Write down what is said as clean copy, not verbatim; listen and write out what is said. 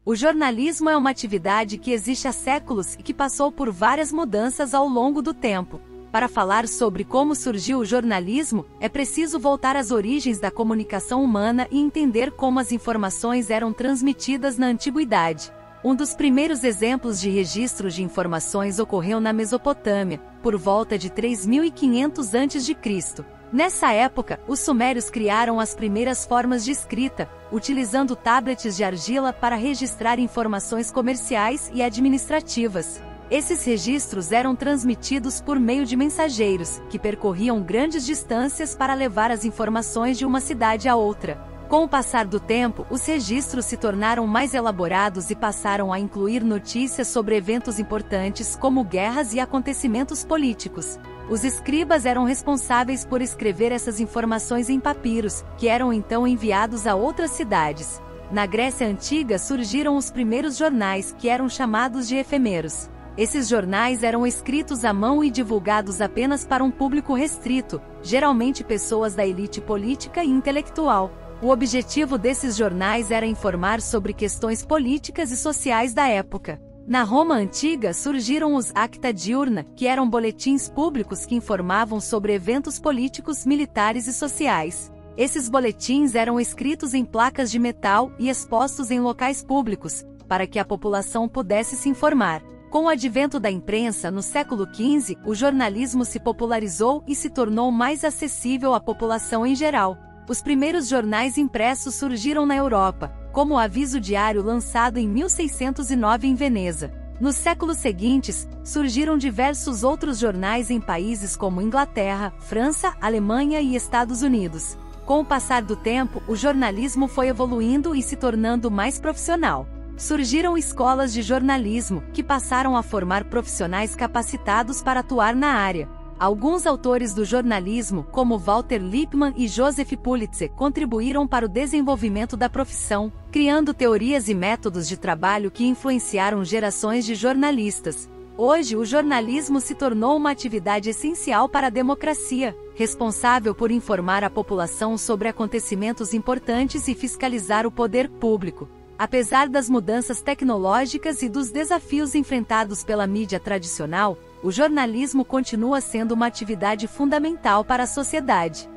O jornalismo é uma atividade que existe há séculos e que passou por várias mudanças ao longo do tempo. Para falar sobre como surgiu o jornalismo, é preciso voltar às origens da comunicação humana e entender como as informações eram transmitidas na antiguidade. Um dos primeiros exemplos de registros de informações ocorreu na Mesopotâmia, por volta de 3500 a.C. Nessa época, os sumérios criaram as primeiras formas de escrita, utilizando tablets de argila para registrar informações comerciais e administrativas. Esses registros eram transmitidos por meio de mensageiros, que percorriam grandes distâncias para levar as informações de uma cidade a outra. Com o passar do tempo, os registros se tornaram mais elaborados e passaram a incluir notícias sobre eventos importantes como guerras e acontecimentos políticos. Os escribas eram responsáveis por escrever essas informações em papiros, que eram então enviados a outras cidades. Na Grécia Antiga surgiram os primeiros jornais, que eram chamados de efêmeros. Esses jornais eram escritos à mão e divulgados apenas para um público restrito, geralmente pessoas da elite política e intelectual. O objetivo desses jornais era informar sobre questões políticas e sociais da época. Na Roma Antiga surgiram os Acta Diurna, que eram boletins públicos que informavam sobre eventos políticos, militares e sociais. Esses boletins eram escritos em placas de metal e expostos em locais públicos, para que a população pudesse se informar. Com o advento da imprensa no século XV, o jornalismo se popularizou e se tornou mais acessível à população em geral. Os primeiros jornais impressos surgiram na Europa, como o Aviso Diário lançado em 1609 em Veneza. Nos séculos seguintes, surgiram diversos outros jornais em países como Inglaterra, França, Alemanha e Estados Unidos. Com o passar do tempo, o jornalismo foi evoluindo e se tornando mais profissional. Surgiram escolas de jornalismo, que passaram a formar profissionais capacitados para atuar na área. Alguns autores do jornalismo, como Walter Lippmann e Joseph Pulitzer, contribuíram para o desenvolvimento da profissão, criando teorias e métodos de trabalho que influenciaram gerações de jornalistas. Hoje, o jornalismo se tornou uma atividade essencial para a democracia, responsável por informar a população sobre acontecimentos importantes e fiscalizar o poder público. Apesar das mudanças tecnológicas e dos desafios enfrentados pela mídia tradicional, o jornalismo continua sendo uma atividade fundamental para a sociedade.